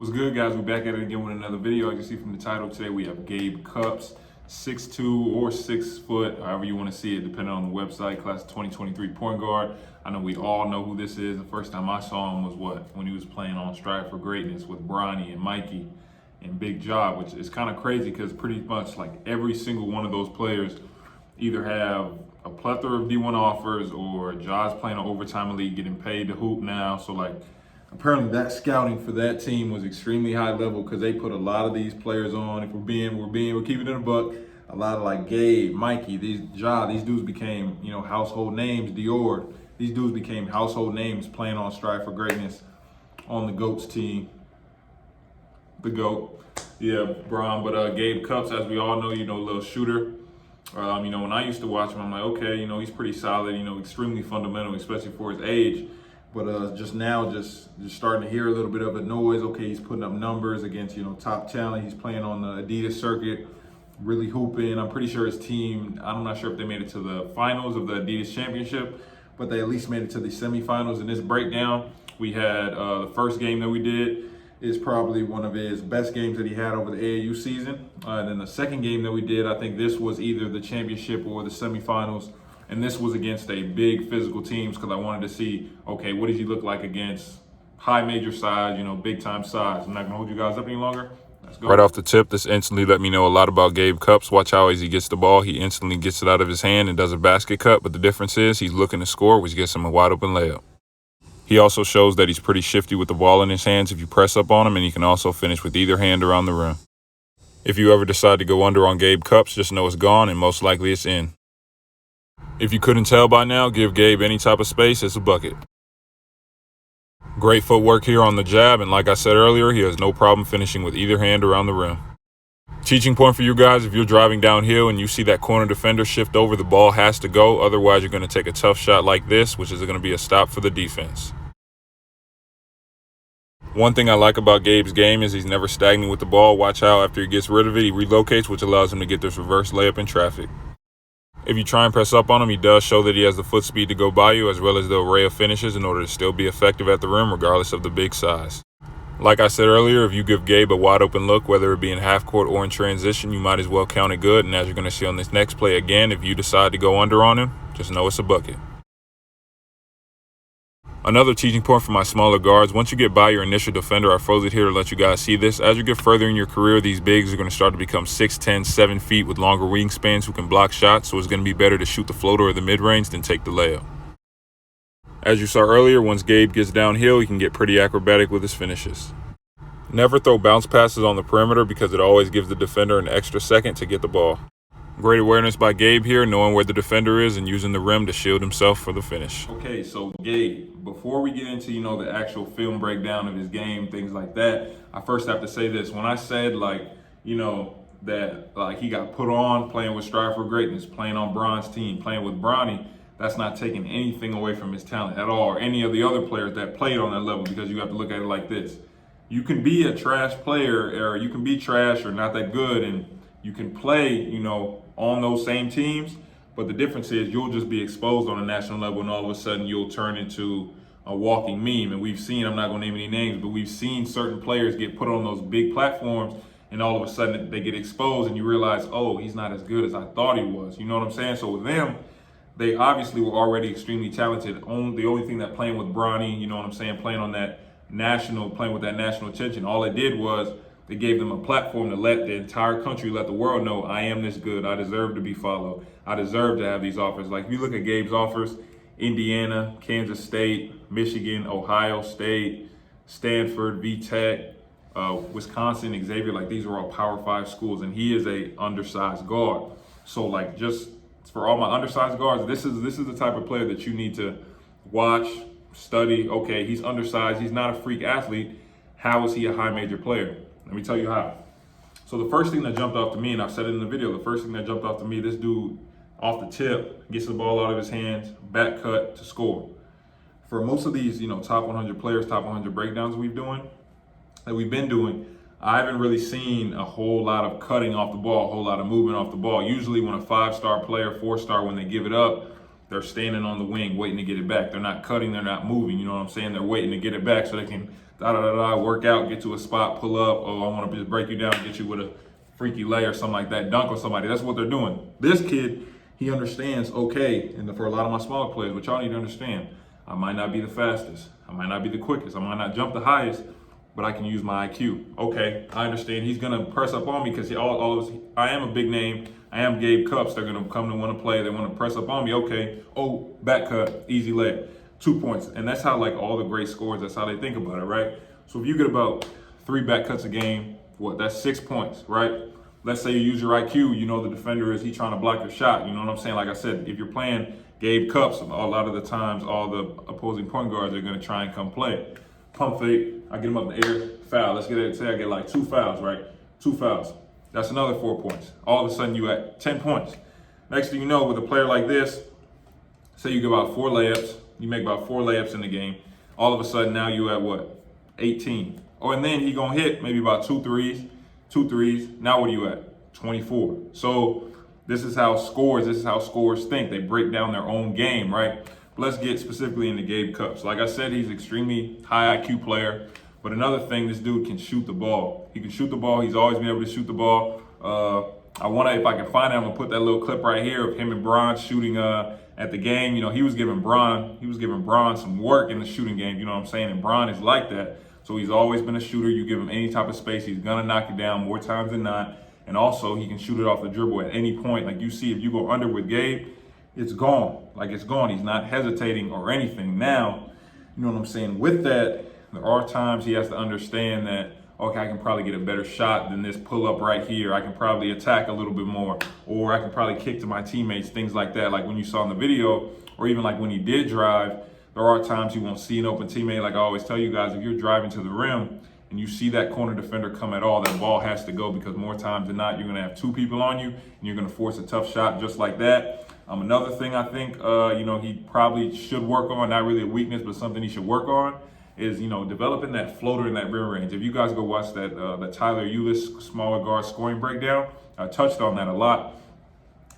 What's good, guys? We're back at it again with another video. As you see from the title, today we have Gabe Cupps, 6'2" or 6 foot, however you want to see it, depending on the website, class of 2023 point guard. I know we all know who this is. The first time I saw him was when he was playing on Strive for Greatness with Bronny and Mikey and Big Job, which is kind of crazy because pretty much like every single one of those players either have a plethora of D1 offers or Ja's playing an overtime league, getting paid to hoop now. So like, apparently that scouting for that team was extremely high level because they put a lot of these players on. If we're keeping it in a buck. A lot of like Gabe, Mikey, these dudes became, household names. Dior, these dudes became household names playing on Strive for Greatness on the GOAT's team. The GOAT, yeah, Bron. But Gabe Cupps, as we all know, little shooter. When I used to watch him, I'm like, okay, he's pretty solid, extremely fundamental, especially for his age. But just starting to hear a little bit of a noise. Okay, he's putting up numbers against, top talent. He's playing on the Adidas circuit, really hooping. I'm pretty sure his team, I'm not sure if they made it to the finals of the Adidas championship, but they at least made it to the semifinals. In this breakdown, we had the first game that we did is probably one of his best games that he had over the AAU season. And then the second game that we did, I think this was either the championship or the semifinals. And this was against a big physical teams because I wanted to see, okay, what does he look like against high major size, big time size. I'm not gonna hold you guys up any longer. Let's go. Right off the tip, this instantly let me know a lot about Gabe Cupps. Watch how as he gets the ball, he instantly gets it out of his hand and does a basket cut. But the difference is he's looking to score, which gets him a wide open layup. He also shows that he's pretty shifty with the ball in his hands if you press up on him, and he can also finish with either hand around the rim. If you ever decide to go under on Gabe Cupps, just know it's gone and most likely it's in. If you couldn't tell by now, give Gabe any type of space, it's a bucket. Great footwork here on the jab, and like I said earlier, he has no problem finishing with either hand around the rim. Teaching point for you guys, if you're driving downhill and you see that corner defender shift over, the ball has to go. Otherwise, you're going to take a tough shot like this, which is going to be a stop for the defense. One thing I like about Gabe's game is he's never stagnant with the ball. Watch how after he gets rid of it, he relocates, which allows him to get this reverse layup in traffic. If you try and press up on him, he does show that he has the foot speed to go by you as well as the array of finishes in order to still be effective at the rim regardless of the big size. Like I said earlier, if you give Gabe a wide open look, whether it be in half court or in transition, you might as well count it good. And as you're going to see on this next play again, if you decide to go under on him, just know it's a bucket. Another teaching point for my smaller guards, once you get by your initial defender, I froze it here to let you guys see this. As you get further in your career, these bigs are going to start to become 6'10", 7 feet with longer wingspans who can block shots, so it's going to be better to shoot the floater or the mid-range than take the layup. As you saw earlier, once Gabe gets downhill, he can get pretty acrobatic with his finishes. Never throw bounce passes on the perimeter because it always gives the defender an extra second to get the ball. Great awareness by Gabe here, knowing where the defender is and using the rim to shield himself for the finish. Okay, so Gabe, before we get into, the actual film breakdown of his game, things like that, I first have to say this. When I said, that he got put on playing with Strive for Greatness, playing on Bron's team, playing with Bronny, that's not taking anything away from his talent at all, or any of the other players that played on that level, because you have to look at it like this. You can be a trash player, or you can be trash or not that good, and you can play, on those same teams, but the difference is you'll just be exposed on a national level and all of a sudden you'll turn into a walking meme. And we've seen, I'm not gonna name any names, but we've seen certain players get put on those big platforms and all of a sudden they get exposed and you realize, oh, he's not as good as I thought he was. You know what I'm saying? So with them, they obviously were already extremely talented. The only thing that playing with Bronny, playing with that national attention, all it did was they gave them a platform to let the entire country, let the world know, I am this good. I deserve to be followed. I deserve to have these offers. Like if you look at Gabe's offers, Indiana, Kansas State, Michigan, Ohio State, Stanford, VTech, Wisconsin, Xavier, like these are all Power 5 schools, and he is a undersized guard. So just for all my undersized guards, this is the type of player that you need to watch, study. Okay, he's undersized. He's not a freak athlete. How is he a high major player? Let me tell you how. So the first thing that jumped off to me, and I've said it in the video, the first thing that jumped off to me, this dude off the tip gets the ball out of his hands, back cut to score. For most of these, top 100 players, top 100 breakdowns we've been doing, I haven't really seen a whole lot of cutting off the ball, a whole lot of movement off the ball. Usually when a 5-star player, 4-star, when they give it up, they're standing on the wing waiting to get it back. They're not cutting, they're not moving, you know what I'm saying? They're waiting to get it back so they can work out, get to a spot, pull up. Oh, I want to just break you down and get you with a freaky lay or something like that, dunk on somebody. That's what they're doing. This kid, he understands, okay, and for a lot of my smaller players, what y'all need to understand, I might not be the fastest. I might not be the quickest. I might not jump the highest, but I can use my IQ. Okay, I understand he's going to press up on me because I am a big name. I am Gabe Cupps. They're going to come to want to play. They want to press up on me. Okay, oh, back cut, easy leg, 2 points. And that's how like all the great scorers, that's how they think about it, right? So if you get about 3 back cuts a game, that's 6 points, right? Let's say you use your IQ, you know the defender is trying to block your shot. You know what I'm saying? Like I said, if you're playing Gabe Cupps, a lot of the times all the opposing point guards are going to try and come play. Pump fake, I get him up in the air, foul. Let's say I get like 2 fouls, right? 2 fouls. That's another 4 points. All of a sudden you at 10 points. Next thing you know, with a player like this, say you get about 4 layups, you make about 4 layups in the game. All of a sudden now you at what? 18. Oh, and then he gonna hit maybe about 2 threes. Now what are you at? 24. So this is how scorers think. They break down their own game, right? But let's get specifically into Gabe Cupps. Like I said, he's an extremely high IQ player. But another thing, this dude can shoot the ball. He can shoot the ball. He's always been able to shoot the ball. If I can find it, I'm gonna put that little clip right here of him and Bron shooting at the game. You know, he was giving Bron some work in the shooting game. You know what I'm saying? And Bron is like that. So he's always been a shooter. You give him any type of space, he's gonna knock it down more times than not. And also, he can shoot it off the dribble at any point. Like you see, if you go under with Gabe, it's gone. Like it's gone. He's not hesitating or anything. Now, you know what I'm saying? With that, there are times he has to understand that, okay, I can probably get a better shot than this pull up right here. I can probably attack a little bit more, or I can probably kick to my teammates, things like that. Like when you saw in the video, or even like when he did drive, there are times you won't see an open teammate. Like I always tell you guys, if you're driving to the rim and you see that corner defender come at all, that ball has to go, because more times than not, you're gonna have 2 people on you and you're gonna force a tough shot just like that. Another thing I think, he probably should work on, not really a weakness, but something he should work on, is, developing that floater in that mid-range. If you guys go watch that Tyler Ulis smaller guard scoring breakdown, I touched on that a lot.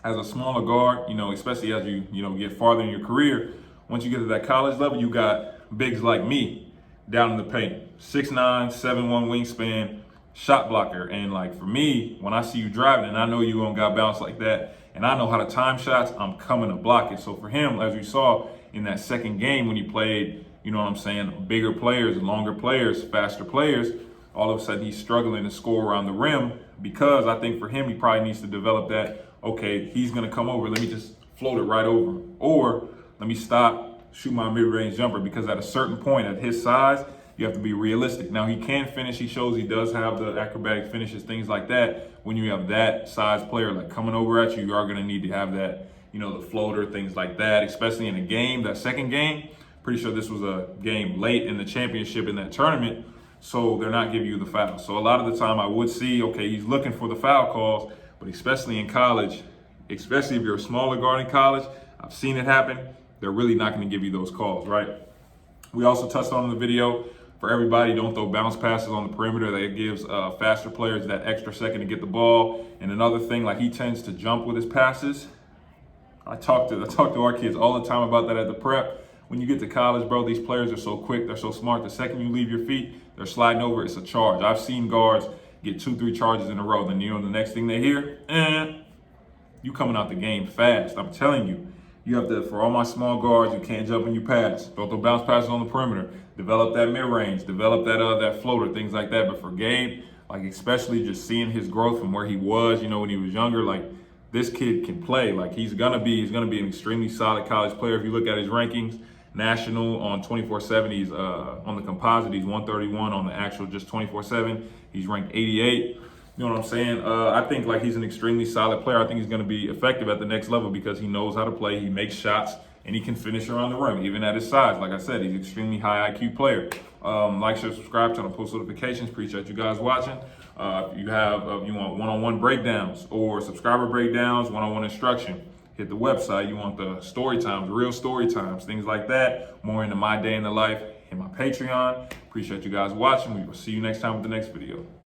As a smaller guard, especially as you get farther in your career, once you get to that college level, you got bigs like me down in the paint, 6'9", 7'1" wingspan, shot blocker. And like for me, when I see you driving and I know you gonna got bounce like that, and I know how to time shots, I'm coming to block it. So for him, as we saw in that second game when he played, bigger players, longer players, faster players, all of a sudden he's struggling to score around the rim, because I think for him, he probably needs to develop that, okay, he's gonna come over, let me just float it right over him. Or let me stop, shoot my mid-range jumper, because at a certain point at his size, you have to be realistic. Now he can finish, he shows he does have the acrobatic finishes, things like that. When you have that size player like coming over at you, you are gonna need to have that, the floater, things like that, especially in a game, that second game. Pretty sure this was a game late in the championship in that tournament, so they're not giving you the foul. So a lot of the time I would see, okay, he's looking for the foul calls, but especially in college, especially if you're a smaller guard in college, I've seen it happen, they're really not gonna give you those calls, right? We also touched on in the video, for everybody, don't throw bounce passes on the perimeter. That gives faster players that extra second to get the ball. And another thing, like he tends to jump with his passes. I talk to our kids all the time about that at the prep. When you get to college, bro, these players are so quick, they're so smart. The second you leave your feet, they're sliding over, it's a charge. I've seen guards get 2-3 charges in a row. Then the next thing they hear, you coming out the game fast. I'm telling you, you have to, for all my small guards, you can't jump when you pass. Don't throw bounce passes on the perimeter. Develop that mid-range, develop that floater, things like that. But for Gabe, like especially just seeing his growth from where he was, when he was younger, like this kid can play. Like he's gonna be an extremely solid college player. If you look at his rankings, national on 24/7, he's on the composite, he's 131. On the actual just 24/7, he's ranked 88. You know what I'm saying? I think like he's an extremely solid player. I think he's going to be effective at the next level because he knows how to play. He makes shots and he can finish around the rim, even at his size. Like I said, he's an extremely high IQ player. Like, share, subscribe, turn on post notifications. Appreciate you guys watching. If you want one-on-one breakdowns or subscriber breakdowns, one-on-one instruction, hit the website. You want the story times, real story times, things like that. More into my day in the life, hit my Patreon. Appreciate you guys watching. We will see you next time with the next video.